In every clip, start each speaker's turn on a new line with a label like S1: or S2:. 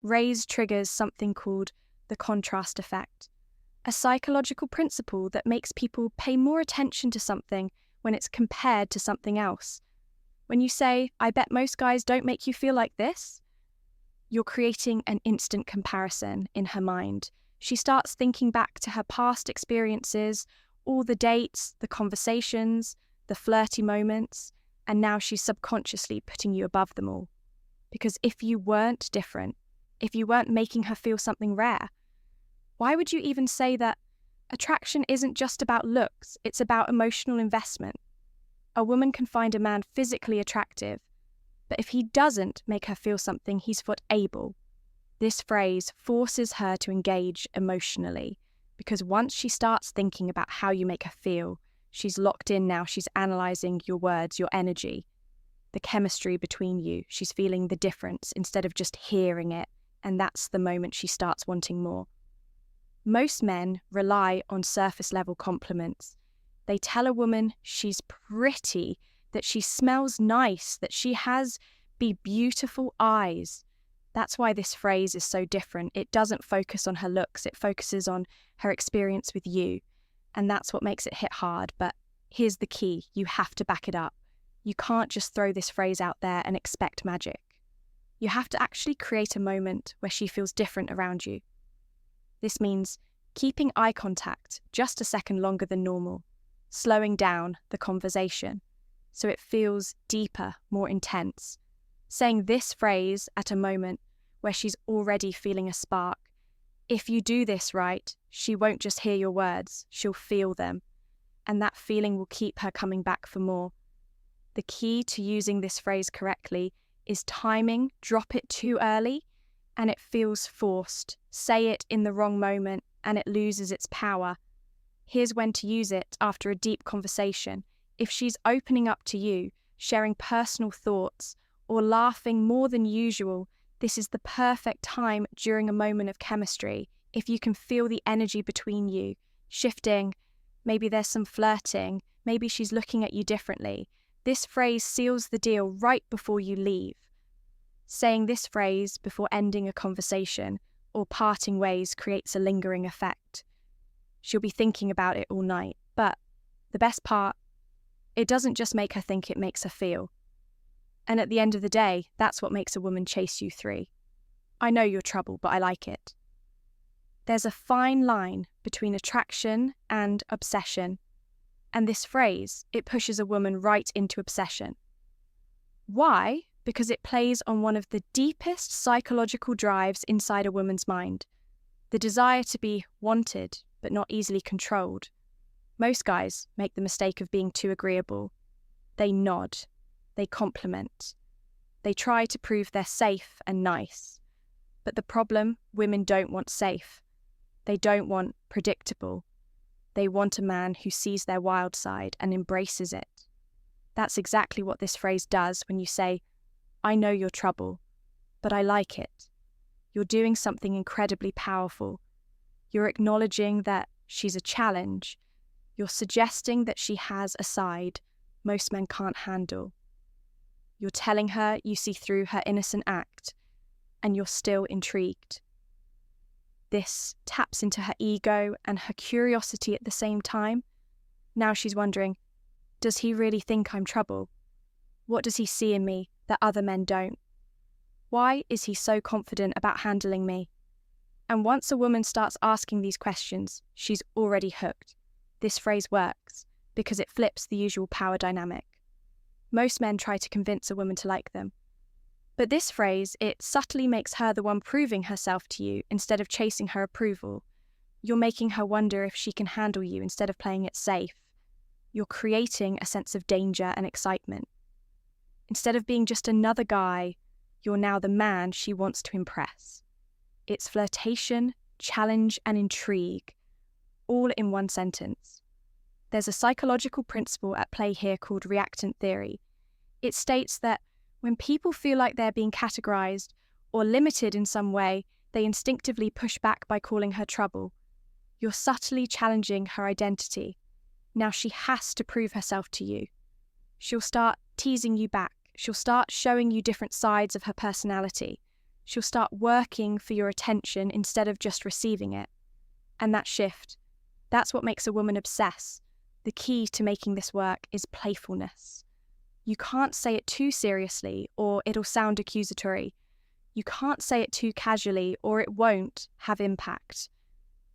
S1: Raise triggers something called the contrast effect, a psychological principle that makes people pay more attention to something when it's compared to something else. When you say, "I bet most guys don't make you feel like this," you're creating an instant comparison in her mind. She starts thinking back to her past experiences, all the dates, the conversations, the flirty moments, and now she's subconsciously putting you above them all. Because if you weren't different, if you weren't making her feel something rare, why would you even say that attraction isn't just about looks, it's about emotional investment? A woman can find a man physically attractive, but if he doesn't make her feel something, he's able. This phrase forces her to engage emotionally, because once she starts thinking about how you make her feel, she's locked in now, she's analysing your words, your energy, the chemistry between you. She's feeling the difference instead of just hearing it, and that's the moment she starts wanting more. Most men rely on surface-level compliments. They tell a woman she's pretty, that she smells nice, that she has beautiful eyes. That's why this phrase is so different. It doesn't focus on her looks, it focuses on her experience with you. And that's what makes it hit hard. But here's the key, you have to back it up. You can't just throw this phrase out there and expect magic. You have to actually create a moment where she feels different around you. This means keeping eye contact just a second longer than normal, slowing down the conversation so it feels deeper, more intense. Saying this phrase at a moment where she's already feeling a spark. If you do this right, she won't just hear your words, she'll feel them. And that feeling will keep her coming back for more. The key to using this phrase correctly is timing. Drop it too early and it feels forced. Say it in the wrong moment and it loses its power. Here's when to use it after a deep conversation. If she's opening up to you, sharing personal thoughts, or laughing more than usual, this is the perfect time during a moment of chemistry. If you can feel the energy between you shifting, maybe there's some flirting, maybe she's looking at you differently. This phrase seals the deal right before you leave. Saying this phrase before ending a conversation or parting ways creates a lingering effect. She'll be thinking about it all night, but the best part, it doesn't just make her think, it makes her feel. And at the end of the day, that's what makes a woman chase you through. I know you're trouble, but I like it. There's a fine line between attraction and obsession. And this phrase, it pushes a woman right into obsession. Why? Because it plays on one of the deepest psychological drives inside a woman's mind. The desire to be wanted, but not easily controlled. Most guys make the mistake of being too agreeable. They nod. They compliment. They try to prove they're safe and nice. But the problem, women don't want safe. They don't want predictable. They want a man who sees their wild side and embraces it. That's exactly what this phrase does when you say, "I know you're trouble, but I like it." You're doing something incredibly powerful. You're acknowledging that she's a challenge. You're suggesting that she has a side most men can't handle. You're telling her you see through her innocent act, and you're still intrigued. This taps into her ego and her curiosity at the same time. Now she's wondering, does he really think I'm trouble? What does he see in me that other men don't? Why is he so confident about handling me? And once a woman starts asking these questions, she's already hooked. This phrase works because it flips the usual power dynamic. Most men try to convince a woman to like them. But this phrase, it subtly makes her the one proving herself to you instead of chasing her approval. You're making her wonder if she can handle you instead of playing it safe. You're creating a sense of danger and excitement. Instead of being just another guy, you're now the man she wants to impress. It's flirtation, challenge, and intrigue, all in one sentence. There's a psychological principle at play here called reactant theory. It states that when people feel like they're being categorized or limited in some way, they instinctively push back by calling her trouble. You're subtly challenging her identity. Now she has to prove herself to you. She'll start teasing you back. She'll start showing you different sides of her personality. She'll start working for your attention instead of just receiving it. And that shift, that's what makes a woman obsess. The key to making this work is playfulness. You can't say it too seriously or it'll sound accusatory. You can't say it too casually or it won't have impact.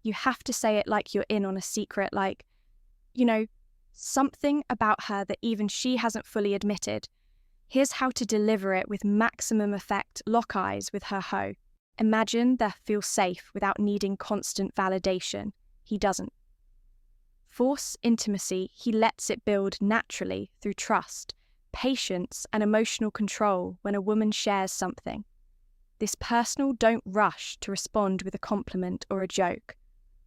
S1: You have to say it like you're in on a secret, like, something about her that even she hasn't fully admitted. Here's how to deliver it with maximum effect. Lock eyes with her hoe. Imagine they feel safe without needing constant validation. He doesn't. Force intimacy, he lets it build naturally through trust, patience, and emotional control when a woman shares something. This personal, don't rush to respond with a compliment or a joke.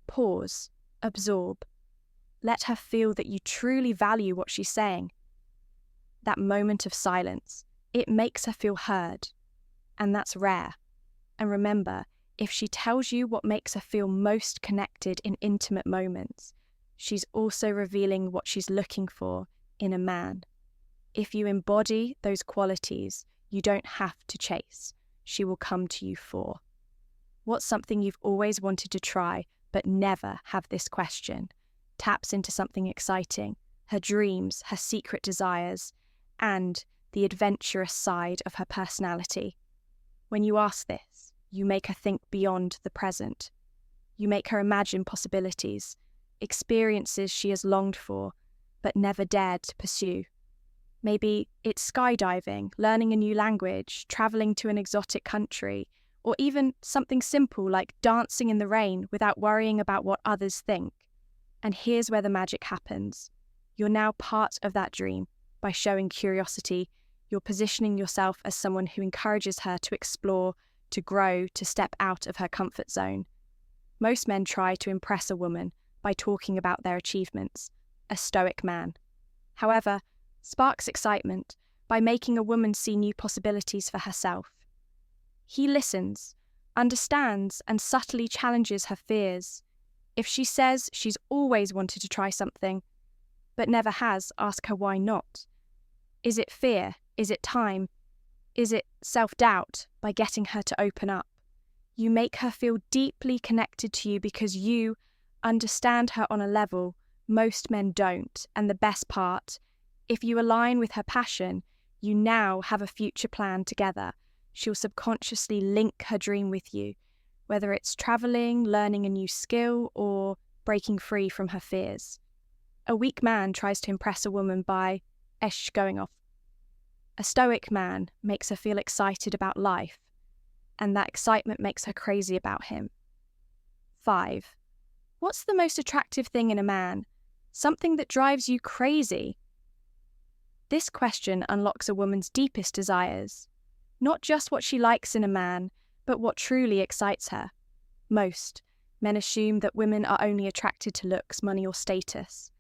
S1: Pause, absorb. Let her feel that you truly value what she's saying. That moment of silence, it makes her feel heard. And that's rare. And remember, if she tells you what makes her feel most connected in intimate moments, she's also revealing what she's looking for in a man. If you embody those qualities, you don't have to chase. She will come to you for. What's something you've always wanted to try but never have this question? Taps into something exciting, her dreams, her secret desires, and the adventurous side of her personality. When you ask this, you make her think beyond the present. You make her imagine possibilities, experiences she has longed for but never dared to pursue. Maybe it's skydiving, learning a new language, traveling to an exotic country, or even something simple like dancing in the rain without worrying about what others think. And here's where the magic happens. You're now part of that dream. By showing curiosity, you're positioning yourself as someone who encourages her to explore, to grow, to step out of her comfort zone. Most men try to impress a woman by talking about their achievements, a stoic man. However, sparks excitement by making a woman see new possibilities for herself. He listens, understands, and subtly challenges her fears. If she says she's always wanted to try something, but never has, ask her why not. Is it fear? Is it time? Is it self-doubt? By getting her to open up. You make her feel deeply connected to you because you understand her on a level most men don't. And the best part, if you align with her passion, you now have a future plan together. She'll subconsciously link her dream with you, whether it's traveling, learning a new skill, or breaking free from her fears. A weak man tries to impress a woman by going off. A stoic man makes her feel excited about life, and that excitement makes her crazy about him. 5. What's the most attractive thing in a man? Something that drives you crazy? This question unlocks a woman's deepest desires. Not just what she likes in a man, but what truly excites her. Most men assume that women are only attracted to looks, money, or status.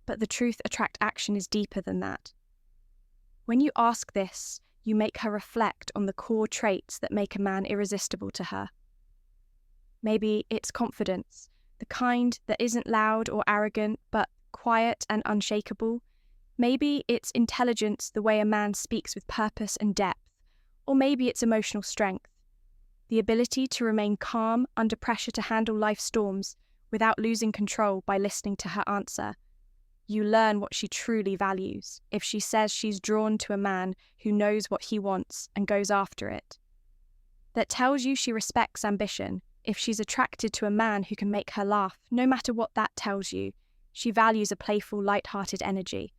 S1: But the truth attract action is deeper than that. When you ask this, you make her reflect on the core traits that make a man irresistible to her. Maybe it's confidence, the kind that isn't loud or arrogant, but quiet and unshakable. Maybe it's intelligence, the way a man speaks with purpose and depth. Or maybe it's emotional strength, the ability to remain calm under pressure to handle life's storms without losing control by listening to her answer. You learn what she truly values if she says she's drawn to a man who knows what he wants and goes after it. That tells you she respects ambition. If she's attracted to a man who can make her laugh, no matter what that tells you, she values a playful, light-hearted energy.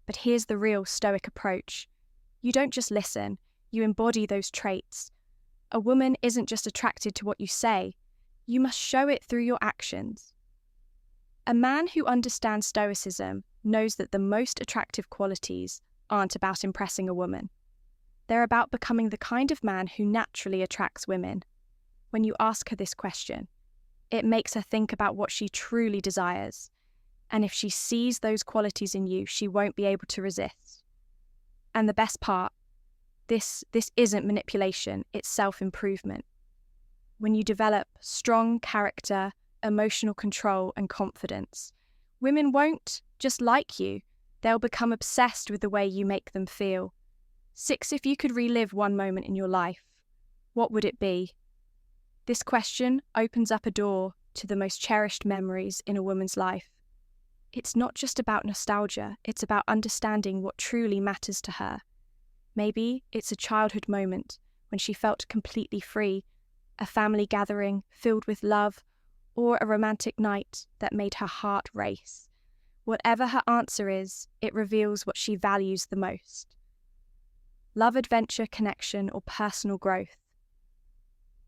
S1: But here's the real stoic approach. You don't just listen, you embody those traits. A woman isn't just attracted to what you say, you must show it through your actions. A man who understands Stoicism knows that the most attractive qualities aren't about impressing a woman. They're about becoming the kind of man who naturally attracts women. When you ask her this question, it makes her think about what she truly desires. And if she sees those qualities in you, she won't be able to resist. And the best part, this isn't manipulation, it's self-improvement. When you develop strong character, emotional control, and confidence, women won't just like you, they'll become obsessed with the way you make them feel. 6. If you could relive one moment in your life, what would it be? This question opens up a door to the most cherished memories in a woman's life. It's not just about nostalgia, it's about understanding what truly matters to her. Maybe it's a childhood moment when she felt completely free, a family gathering filled with love, or a romantic night that made her heart race. Whatever her answer is, it reveals what she values the most. Love, adventure, connection, or personal growth.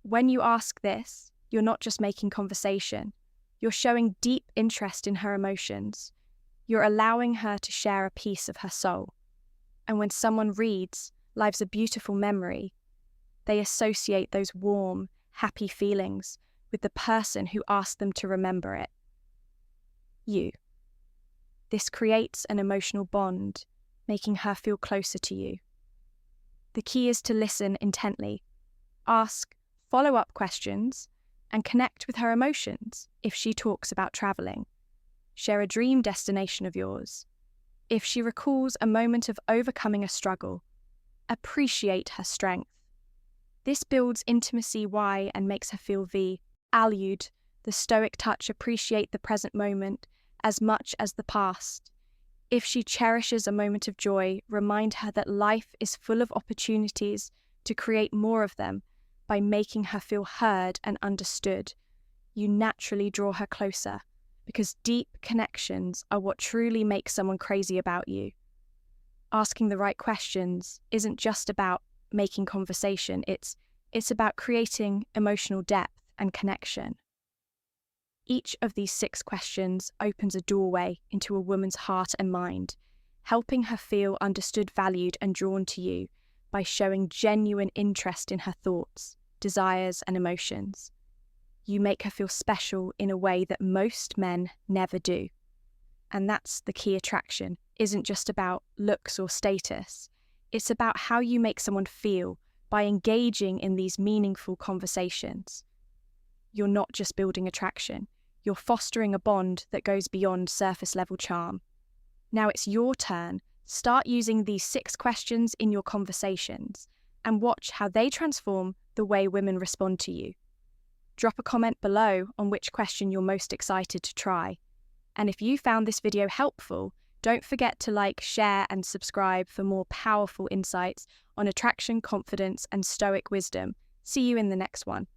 S1: When you ask this, you're not just making conversation. You're showing deep interest in her emotions. You're allowing her to share a piece of her soul. And when someone reads "Life's a Beautiful Memory," they associate those warm, happy feelings with the person who asked them to remember it. You. This creates an emotional bond, making her feel closer to you. The key is to listen intently, ask follow-up questions, and connect with her emotions if she talks about traveling. Share a dream destination of yours. If she recalls a moment of overcoming a struggle, appreciate her strength. This builds intimacy and makes her feel valued. The Stoic touch appreciate the present moment as much as the past. If she cherishes a moment of joy, remind her that life is full of opportunities to create more of them by making her feel heard and understood. You naturally draw her closer because deep connections are what truly make someone crazy about you. Asking the right questions isn't just about making conversation, it's about creating emotional depth and connection. Each of these 6 questions opens a doorway into a woman's heart and mind, helping her feel understood, valued, and drawn to you by showing genuine interest in her thoughts, desires, and emotions. You make her feel special in a way that most men never do. And that's the key attraction. Isn't just about looks or status. It's about how you make someone feel by engaging in these meaningful conversations. You're not just building attraction, you're fostering a bond that goes beyond surface-level charm. Now it's your turn. Start using these 6 questions in your conversations and watch how they transform the way women respond to you. Drop a comment below on which question you're most excited to try. And if you found this video helpful, don't forget to like, share, and subscribe for more powerful insights on attraction, confidence, and Stoic wisdom. See you in the next one.